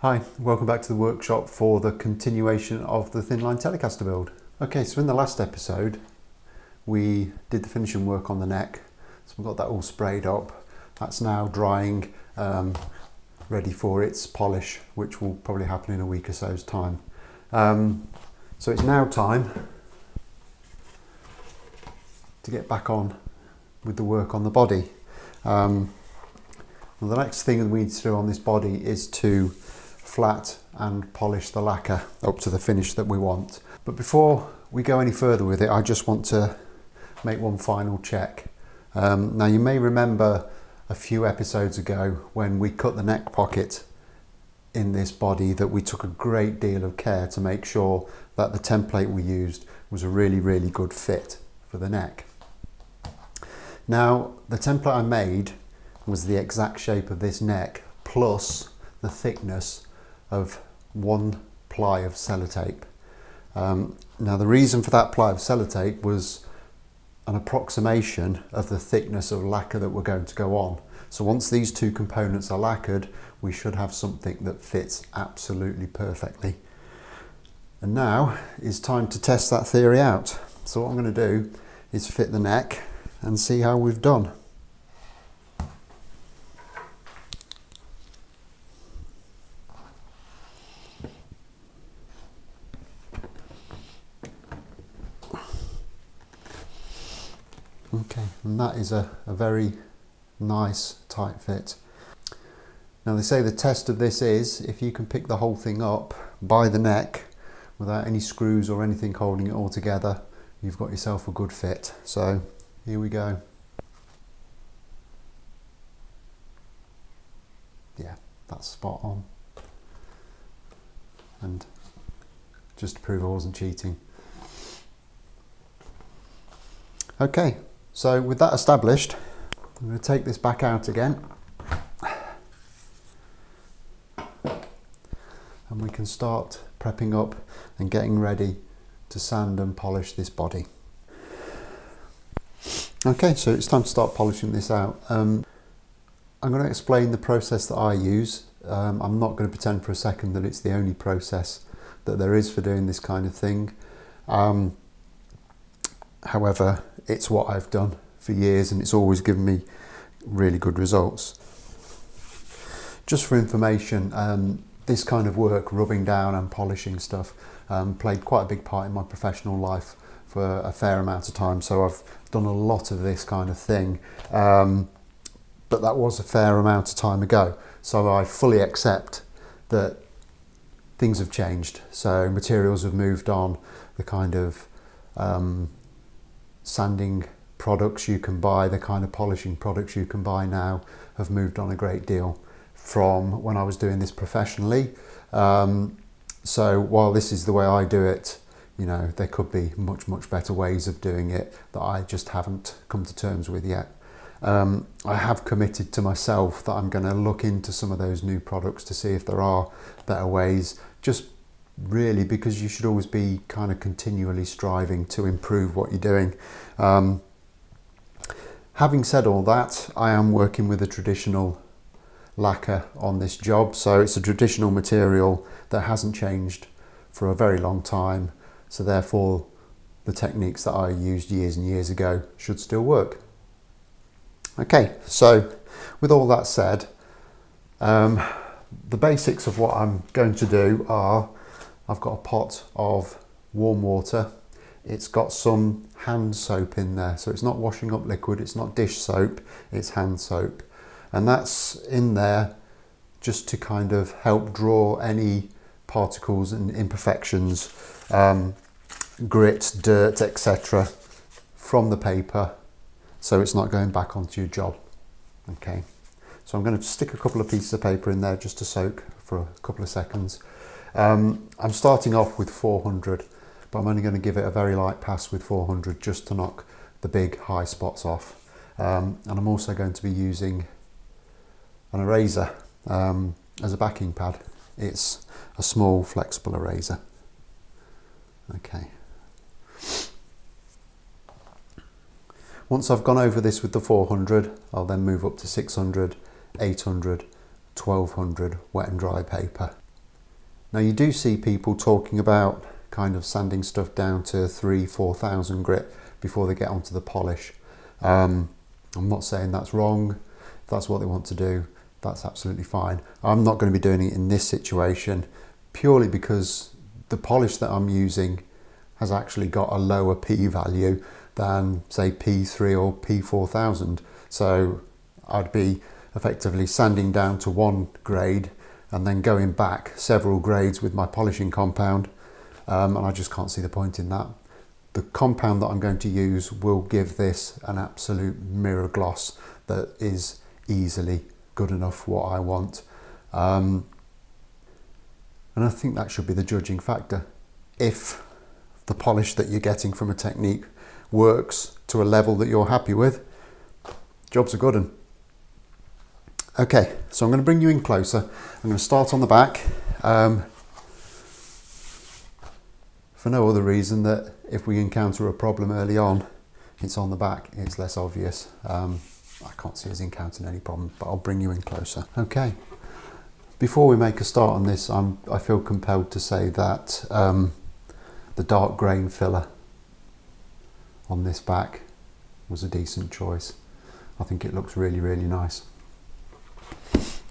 Hi, welcome back to the workshop for the continuation of the Thinline Telecaster build. Okay, so in the last episode we did the finishing work on the neck, so we've got that all sprayed up. That's now drying, ready for its polish, which will probably happen in a week or so's time. So it's now time to get back on with the work on the body. Well, the next thing we need to do on this body is to flat and polish the lacquer up to the finish that we want. But before we go any further with it, I just want to make one final check. Now you may remember a few episodes ago when we cut the neck pocket in this body that we took a great deal of care to make sure that the template we used was a really good fit for the neck. Now the template I made was the exact shape of this neck plus the thickness of one ply of sellotape. Now the reason for that ply of sellotape was an approximation of the thickness of lacquer that we're going to go on. So once these two components are lacquered, we should have something that fits absolutely perfectly. And now is time to test that theory out. So what I'm going to do is fit the neck and see how we've done. Okay, and that is a very nice tight fit. Now they say the test of this is if you can pick the whole thing up by the neck without any screws or anything holding it all together, you've got yourself a good fit. So here we go. Yeah, that's spot on. And just to prove I wasn't cheating. Okay. So with that established, I'm going to take this back out again and we can start prepping up and getting ready to sand and polish this body. Okay, so it's time to start polishing this out. I'm going to explain the process that I use. I'm not going to pretend for a second that it's the only process that there is for doing this kind of thing. However, it's what I've done for years and it's always given me really good results. Just for information, this kind of work, rubbing down and polishing stuff, played quite a big part in my professional life for a fair amount of time. So I've done a lot of this kind of thing, but that was a fair amount of time ago. So I fully accept that things have changed. So materials have moved on, the kind of sanding products you can buy, the kind of polishing products you can buy now have moved on a great deal from when I was doing this professionally. So while this is the way I do it, you know, there could be much better ways of doing it that I just haven't come to terms with yet. I have committed to myself that I'm going to look into some of those new products to see if there are better ways, just really because you should always be kind of continually striving to improve what you're doing. Having said all that, I am working with a traditional lacquer on this job, so it's a traditional material that hasn't changed for a very long time, so therefore the techniques that I used years and years ago should still work. Okay, so with all that said, the basics of what I'm going to do are, I've got a pot of warm water. It's got some hand soap in there, so it's not washing up liquid, it's not dish soap, it's hand soap. And that's in there just to kind of help draw any particles and imperfections, grit, dirt, etc. from the paper, so it's not going back onto your job. Okay, so I'm going to stick a couple of pieces of paper in there just to soak for a couple of seconds. I'm starting off with 400, but I'm only going to give it a very light pass with 400 just to knock the big high spots off. And I'm also going to be using an eraser as a backing pad. It's a small flexible eraser. Okay. Once I've gone over this with the 400, I'll then move up to 600, 800, 1200 wet and dry paper. Now you do see people talking about kind of sanding stuff down to 3,000–4,000 grit before they get onto the polish. I'm not saying that's wrong. If that's what they want to do, that's absolutely fine. I'm not going to be doing it in this situation purely because the polish that I'm using has actually got a lower P value than say P3 or P4000. So I'd be effectively sanding down to one grade and then going back several grades with my polishing compound, and I just can't see the point in that. The compound that I'm going to use will give this an absolute mirror gloss that is easily good enough for what I want. And I think that should be the judging factor. If the polish that you're getting from a technique works to a level that you're happy with, job's a good one. Okay, so I'm going to bring you in closer. I'm going to start on the back, for no other reason that if we encounter a problem early on, it's on the back, it's less obvious. I can't see us encountering any problem, but I'll bring you in closer. Okay, before we make a start on this, I feel compelled to say that the dark grain filler on this back was a decent choice. I think it looks really, really nice.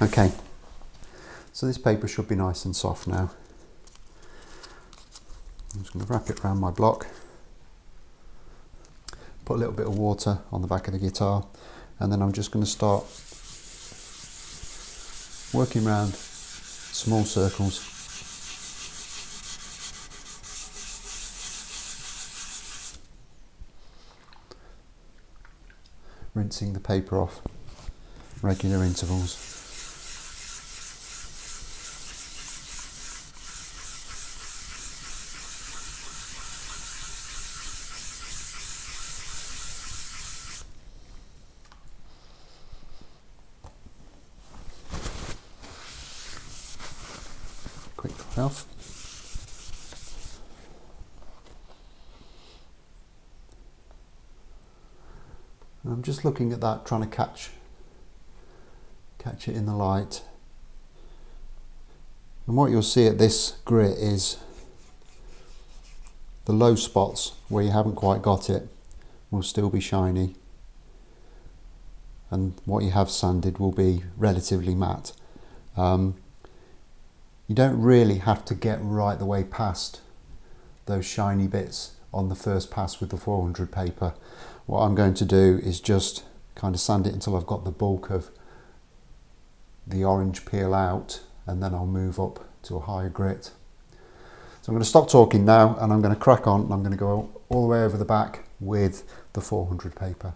Okay, so this paper should be nice and soft now. I'm just going to wrap it around my block, put a little bit of water on the back of the guitar, and then I'm just going to start working around small circles. Rinsing the paper off regular intervals. Quick off. And I'm just looking at that, trying to catch it in the light. And what you'll see at this grit is the low spots where you haven't quite got it will still be shiny, and what you have sanded will be relatively matte. You don't really have to get right the way past those shiny bits on the first pass with the 400 paper. What I'm going to do is just kind of sand it until I've got the bulk of the orange peel out, and then I'll move up to a higher grit. So I'm going to stop talking now and I'm going to crack on, and I'm going to go all the way over the back with the 400 paper.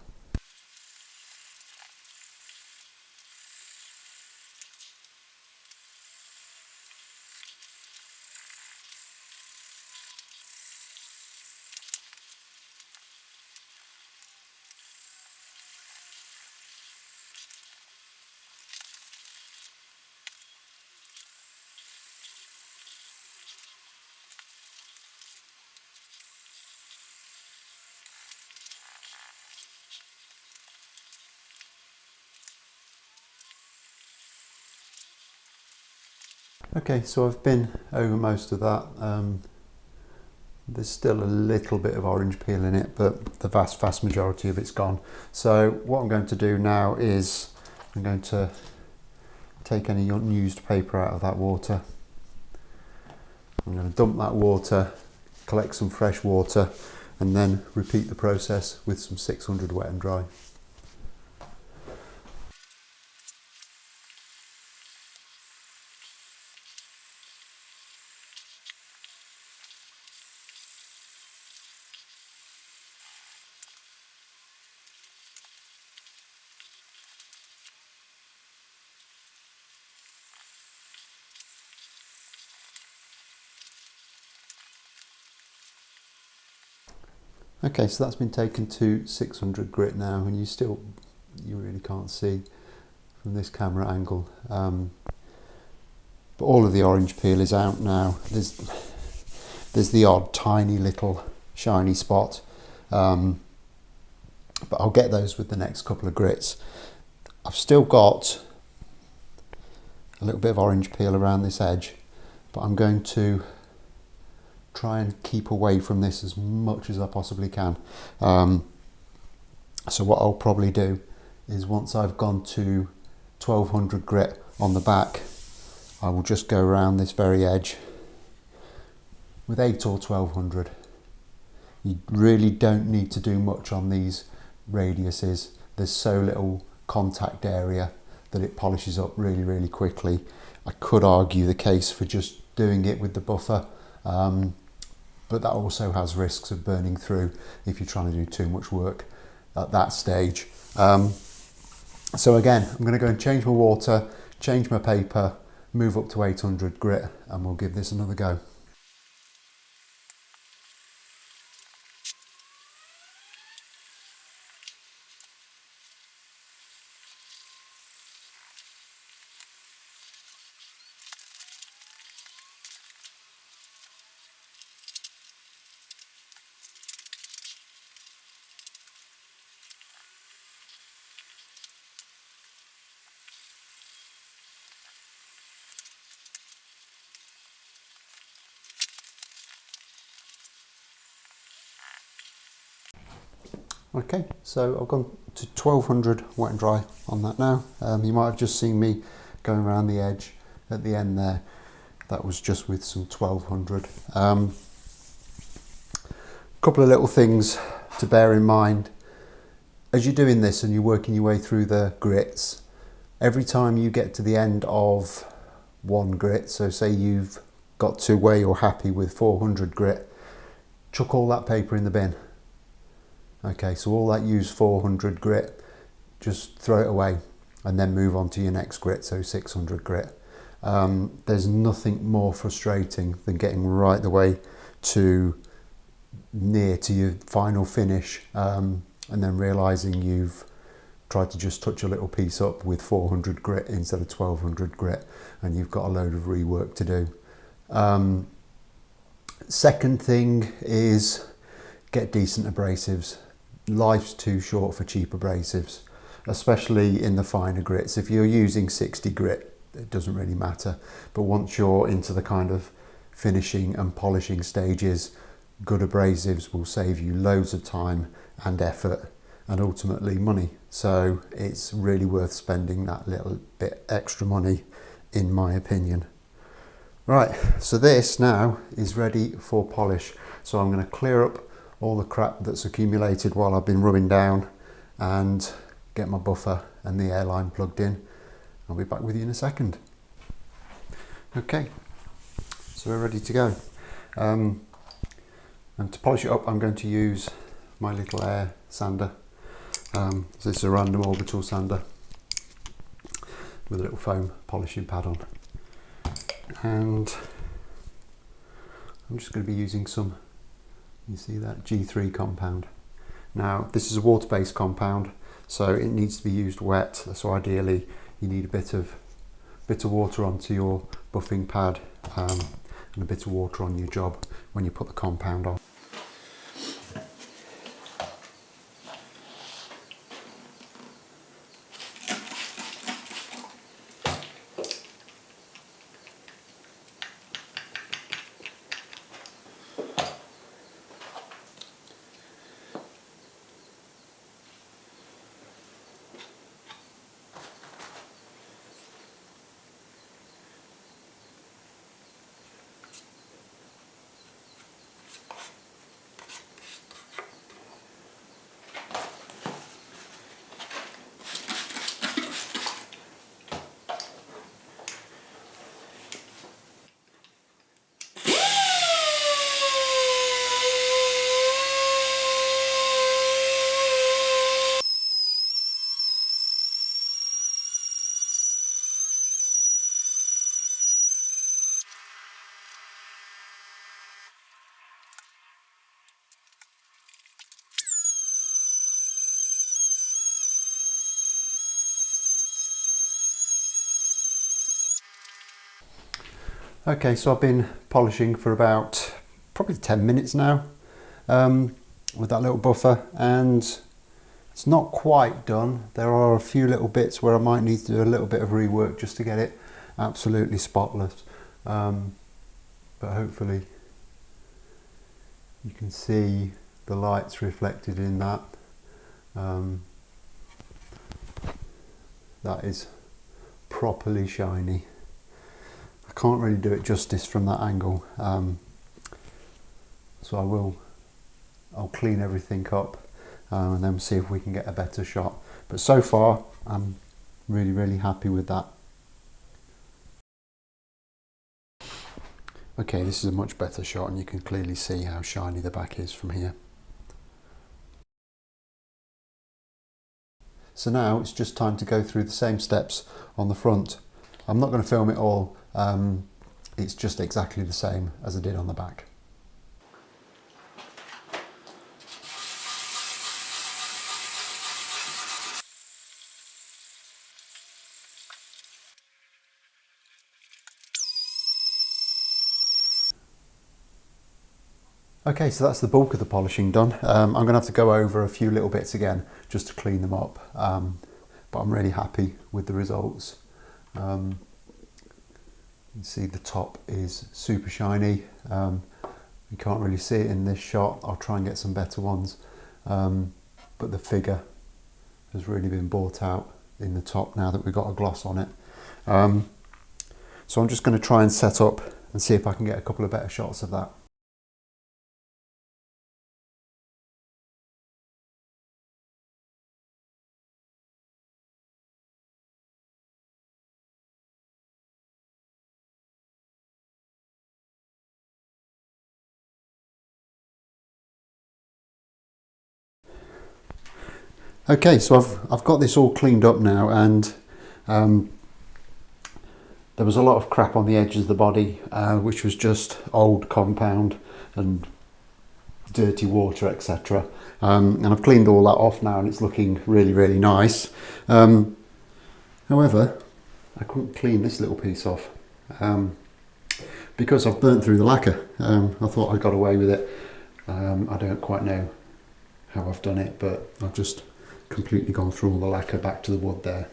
Okay, so I've been over most of that. There's still a little bit of orange peel in it, but the vast majority of it's gone. So what I'm going to do now is I'm going to take any unused paper out of that water. I'm going to dump that water, collect some fresh water, and then repeat the process with some 600 wet and dry. Okay, so that's been taken to 600 grit now, and you really can't see from this camera angle, but all of the orange peel is out now. There's the odd tiny little shiny spot, but I'll get those with the next couple of grits. I've still got a little bit of orange peel around this edge, but I'm going to try and keep away from this as much as I possibly can. So what I'll probably do is, once I've gone to 1200 grit on the back, I will just go around this very edge with 8 or 1200. You really don't need to do much on these radiuses. There's so little contact area that it polishes up really, really quickly. I could argue the case for just doing it with the buffer, but that also has risks of burning through if you're trying to do too much work at that stage. So again, I'm going to go and change my water, change my paper, move up to 800 grit, and we'll give this another go. Okay, so I've gone to 1200 wet and dry on that now. You might have just seen me going around the edge at the end there. That was just with some 1200. Couple of little things to bear in mind as you're doing this and you're working your way through the grits. Every time you get to the end of one grit, so say you've got to where you're happy with 400 grit, chuck all that paper in the bin. Okay, so all that used 400 grit, just throw it away and then move on to your next grit, so 600 grit. There's nothing more frustrating than getting right the way to near to your final finish and then realising you've tried to just touch a little piece up with 400 grit instead of 1200 grit, and you've got a load of rework to do. Second thing is get decent abrasives. Life's too short for cheap abrasives, especially in the finer grits. If you're using 60 grit, it doesn't really matter, but once you're into the kind of finishing and polishing stages, good abrasives will save you loads of time and effort and ultimately money. So it's really worth spending that little bit extra money, in my opinion. Right, so this now is ready for polish. So I'm going to clear up all the crap that's accumulated while I've been rubbing down and get my buffer and the airline plugged in. I'll be back with you in a second. Okay, so we're ready to go. And to polish it up, I'm going to use my little air sander. This is a random orbital sander with a little foam polishing pad on. And I'm just going to be using some, you see that G3 compound. Now this is a water-based compound, so it needs to be used wet. So ideally you need a bit of water onto your buffing pad and a bit of water on your job when you put the compound on. Okay, so I've been polishing for about probably 10 minutes now with that little buffer, and it's not quite done. There are a few little bits where I might need to do a little bit of rework just to get it absolutely spotless. but hopefully you can see the lights reflected in that. That is properly shiny. I can't really do it justice from that angle, so I'll clean everything up and then see if we can get a better shot. But so far I'm really happy with that. Okay, this is a much better shot and you can clearly see how shiny the back is from here. So now it's just time to go through the same steps on the front. I'm not going to film it all, it's just exactly the same as I did on the back. Okay, so that's the bulk of the polishing done. I'm going to have to go over a few little bits again just to clean them up, but I'm really happy with the results. You can see the top is super shiny. You can't really see it in this shot. I'll try and get some better ones, but the figure has really been brought out in the top now that we've got a gloss on it. So I'm just going to try and set up and see if I can get a couple of better shots of that. Okay, so I've got this all cleaned up now, and there was a lot of crap on the edges of the body, which was just old compound and dirty water, etc. And I've cleaned all that off now and it's looking really nice. However, I couldn't clean this little piece off because I've burnt through the lacquer. I thought I got away with it. I don't quite know how I've done it, but I've just completely gone through all the lacquer back to the wood there.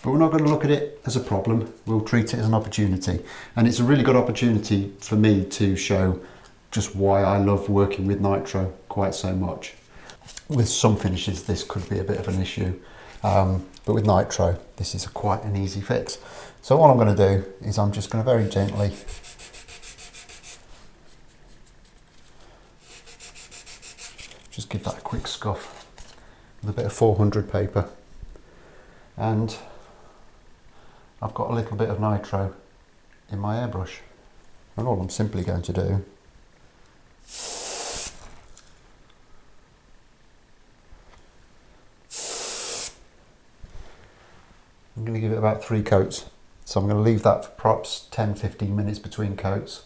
But we're not going to look at it as a problem, we'll treat it as an opportunity. And it's a really good opportunity for me to show just why I love working with nitro quite so much. With some finishes this could be a bit of an issue, but with nitro this is quite an easy fix. So what I'm going to do is I'm just going to very gently just give that a quick scuff with a bit of 400 paper, and I've got a little bit of nitro in my airbrush, and all I'm simply going to do I'm going to give it about 3 coats. So I'm going to leave that for perhaps 10-15 minutes between coats,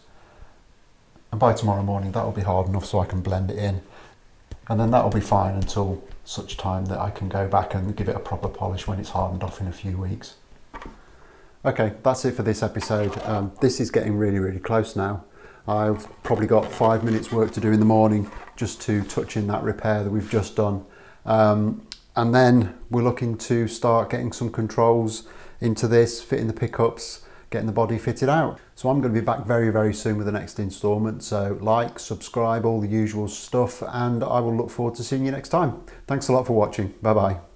and by tomorrow morning that will be hard enough so I can blend it in, and then that will be fine until such time that I can go back and give it a proper polish when it's hardened off in a few weeks. Okay, that's it for this episode. This is getting really close now. I've probably got 5 minutes work to do in the morning just to touch in that repair that we've just done. And then we're looking to start getting some controls into this, fitting the pickups, getting the body fitted out. So I'm going to be back very soon with the next instalment. So like, subscribe, all the usual stuff, and I will look forward to seeing you next time. Thanks a lot for watching. Bye bye.